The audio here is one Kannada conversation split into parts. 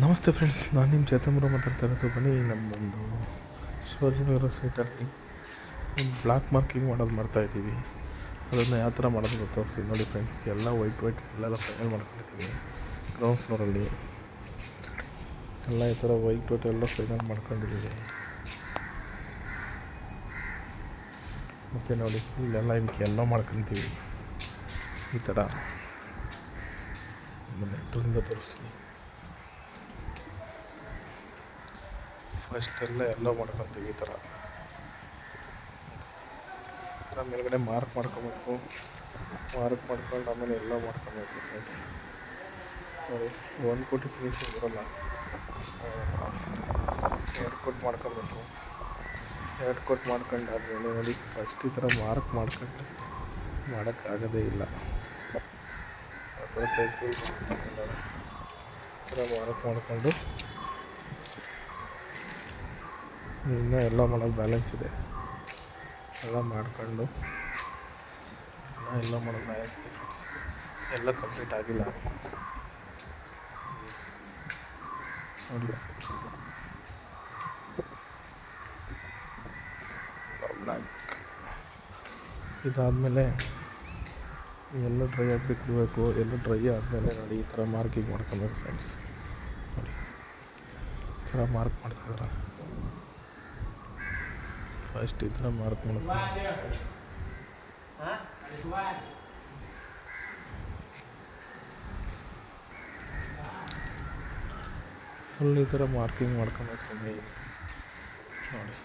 ನಮಸ್ತೆ ಫ್ರೆಂಡ್ಸ್, ನಾನು ನಿಮ್ಮ ಚೇತಂಬರ ಮಾತಾಡ್ತಾ ಇರೋದು. ಬನ್ನಿ ನಮ್ಮದೊಂದು ಶಿವಾಜಿನಗರ ಸೈಟಲ್ಲಿ ಬ್ಲಾಕ್ ಮಾರ್ಕಿಂಗ್ ಮಾಡೋದು ಮಾಡ್ತಾಯಿದ್ದೀವಿ. ಅದನ್ನು ಯಾವ ಥರ ಮಾಡೋದು ಗೊತ್ತಾಗ್ತೀವಿ ನೋಡಿ ಫ್ರೆಂಡ್ಸ್. ಎಲ್ಲ ವೈಟ್ ಫುಲ್ಲೆಲ್ಲ ಫೈನಲ್ ಮಾಡ್ಕೊಂಡಿದ್ದೀವಿ. ಗ್ರೌಂಡ್ ಫ್ಲೋರಲ್ಲಿ ಎಲ್ಲ ಈ ಥರ ವೈಟ್ ಎಲ್ಲ ಫೈನಲ್ ಮಾಡ್ಕೊಂಡಿದ್ದೀವಿ. ಮತ್ತು ನೋಡಿ ಫುಲ್ಲೆಲ್ಲ ಇದಕ್ಕೆ ಎಲ್ಲ ಮಾಡ್ಕೊತೀವಿ ಈ ಥರ. ಆಮೇಲೆ ಹತ್ರದಿಂದ ತೋರಿಸ್ತೀನಿ. ಫಸ್ಟೆಲ್ಲ ಮಾಡ್ಕೊತೀವಿ ಈ ಥರ ಮೇಲ್ಗಡೆ ಮಾರ್ಕ್ ಮಾಡ್ಕೊಬೇಕು. ಮಾರ್ಕ್ ಮಾಡ್ಕೊಂಡು ಆಮೇಲೆ ಎಲ್ಲ ಮಾಡ್ಕೊಬೇಕು ಫ್ರೆಂಡ್ಸ್. ನೋಡಿ, 1 ಕೋಟಿ ಫಿನಿಶಿಂಗ್ ಬರೋಲ್ಲ. 2 ಕೋಟ್ ಮಾಡ್ಕೊಬೇಕು. 2 ಕೋಟ್ ಮಾಡ್ಕೊಂಡು ಆದಮೇಲೆ ನೋಡಿ ಫಸ್ಟ್ ಈ ಥರ ಮಾರ್ಕ್ ಮಾಡ್ಕೊಂಡು ಮಾಡೋಕ್ಕಾಗೋದೇ ಇಲ್ಲ. ಆ ಥರ ಪೆನ್ಸಿಲ್ ಈ ಥರ ಮಾರ್ಕ್ ಮಾಡಿಕೊಂಡು ಇನ್ನೂ ಎಲ್ಲ ಮಾಡೋದು ಬ್ಯಾಲೆನ್ಸ್ ಇದೆ. ಎಲ್ಲ ಮಾಡ್ಕೊಂಡು ಎಲ್ಲ ಮಾಡೋದು ಬ್ಯಾಲೆನ್ಸ್ ಇದೆ ಫ್ರೆಂಡ್ಸ್. ಎಲ್ಲ ಕಂಪ್ಲೀಟ್ ಆಗಿಲ್ಲ ನೋಡಿ. ಬ್ಲ್ಯಾಕ್ ಇದಾದಮೇಲೆ ಎಲ್ಲ ಡ್ರೈ ಆಗಬೇಕು ಬಿಡಬೇಕು. ಎಲ್ಲ ಡ್ರೈ ಆದಮೇಲೆ ನೋಡಿ ಈ ಥರ ಮಾರ್ಕಿಂಗ್ ಮಾಡ್ಕೊಬೇಕು ಫ್ರೆಂಡ್ಸ್. ನೋಡಿ ಈ ಥರ ಮಾರ್ಕ್ ಮಾಡ್ತಾಯಿದ್ದಾರೆ. ಫಸ್ಟ್ ಈ ಥರ ಮಾರ್ಕ್ ಮಾಡ್ಕೊಂಡು ಫುಲ್ ಈ ಥರ ಮಾರ್ಕಿಂಗ್ ಮಾಡ್ಕೊಬೇಕು. ನೋಡಿ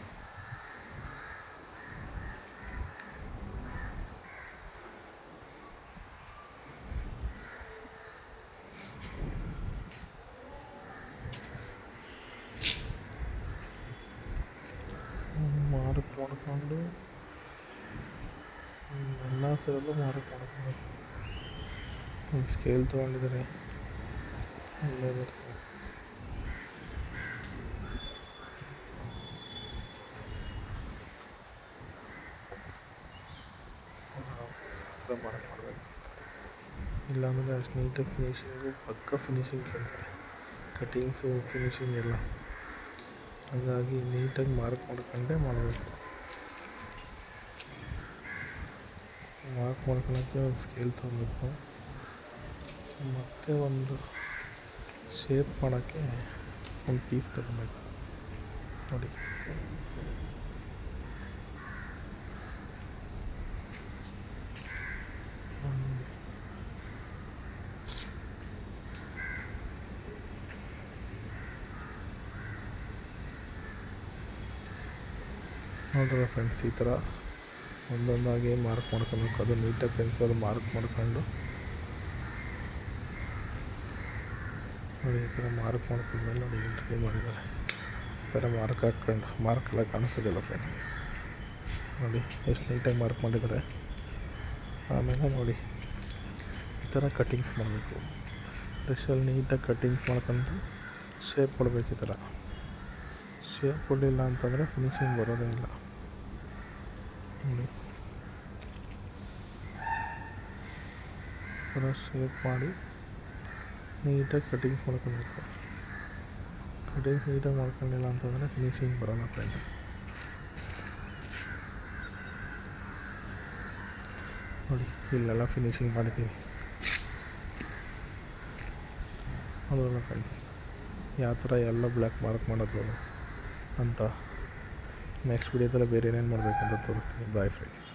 ಮಾರ್ಕ್ ಮಾಡ್ಕೊಂಡು ಎಲ್ಲ ಸೈಡಲ್ಲೂ ಮಾರ್ಕ್ ಮಾಡ್ಕೊಬೇಕು. ಸ್ಕೇಲ್ ತೊಗೊಂಡಿದ್ದಾರೆ ಲೇಬರ್ಸ್. ಆ ಥರ ಮಾರ್ಕ್ ಮಾಡಬೇಕು. ಇಲ್ಲಾಂದರೆ ಅಷ್ಟು ನೀಟಾಗಿ ಫಿನಿಶಿಂಗು ಪಕ್ಕ ಫಿನಿಶಿಂಗ್ ಕೇಳ್ತಾರೆ, ಕಟಿಂಗ್ಸು ಫಿನಿಶಿಂಗ್ ಎಲ್ಲ. ಹಾಗಾಗಿ ನೀಟಾಗಿ ಮಾರ್ಕ್ ಮಾಡ್ಕೊಂಡೇ ಮಾಡಬೇಕು. ಮಾರ್ಕ್ ಮಾಡ್ಕೊಳ್ಳೋಕ್ಕೆ ಒಂದು ಸ್ಕೇಲ್ ತೊಗೊಬೇಕು. ಮತ್ತು ಒಂದು ಶೇಪ್ ಮಾಡೋಕ್ಕೆ ಒಂದು ಪೀಸ್ ತಗೊಬೇಕು. ನೋಡಿ ನೋಡ್ರಿ ಫ್ರೆಂಡ್ಸ್, ಈ ಥರ ಒಂದೊಂದಾಗಿ ಮಾರ್ಕ್ ಮಾಡ್ಕೊಬೇಕು. ಅದು ನೀಟಾಗಿ ಪೆನ್ಸಿಲ್ ಮಾರ್ಕ್ ಮಾಡ್ಕೊಂಡು ನೋಡಿ ಈ ಥರ ಮಾರ್ಕ್ ಮಾಡ್ಕೊಂಡ್ಮೇಲೆ ನೋಡಿ ರೆಡಿ ಮಾಡಿದ್ದಾರೆ. ಈ ಥರ ಮಾರ್ಕ್ ಹಾಕ್ಕೊಂಡು ಮಾರ್ಕ್ ಎಲ್ಲ ಕಾಣಿಸೋದಿಲ್ಲ ಫ್ರೆಂಡ್ಸ್. ನೋಡಿ ಎಷ್ಟು ನೀಟಾಗಿ ಮಾರ್ಕ್ ಮಾಡಿದ್ದಾರೆ. ಆಮೇಲೆ ನೋಡಿ ಈ ಥರ ಕಟ್ಟಿಂಗ್ಸ್ ಮಾಡಬೇಕು. ಬ್ರಷಲ್ಲಿ ನೀಟಾಗಿ ಕಟ್ಟಿಂಗ್ಸ್ ಮಾಡ್ಕೊಂಡು ಶೇಪ್ ಕೊಡಬೇಕು. ಈ ಥರ ಶೇಪ್ ಕೊಡಲಿಲ್ಲ ಅಂತಂದರೆ ಫಿನಿಶಿಂಗ್ ಬರೋದೇ ಇಲ್ಲ. ನೋಡಿ ಥರ ಶೇಪ್ ಮಾಡಿ ನೀಟಾಗಿ ಕಟಿಂಗ್ಸ್ ಮಾಡ್ಕೊಬೇಕು. ಕಟಿಂಗ್ಸ್ ನೀಟಾಗಿ ಮಾಡ್ಕೊಂಡಿಲ್ಲ ಅಂತಂದರೆ ಫಿನಿಶಿಂಗ್ ಬರೋಲ್ಲ ಫ್ರೆಂಡ್ಸ್. ನೋಡಿ ಇಲ್ಲೆಲ್ಲ ಫಿನಿಶಿಂಗ್ ಮಾಡಿದ್ದೀವಿ. ಹೌದಲ್ಲ ಫ್ರೆಂಡ್ಸ್, ಯಾವ ಥರ ಎಲ್ಲ ಬ್ಲ್ಯಾಕ್ ಮಾರ್ಕ್ ಮಾಡೋದು ಅಂತ ನೆಕ್ಸ್ಟ್ ವಿಡಿಯೋದಲ್ಲಿ ಬೇರೆ ಏನೇನು ಮಾಡಬೇಕಂತ ತೋರಿಸ್ತೀನಿ. Bye friends.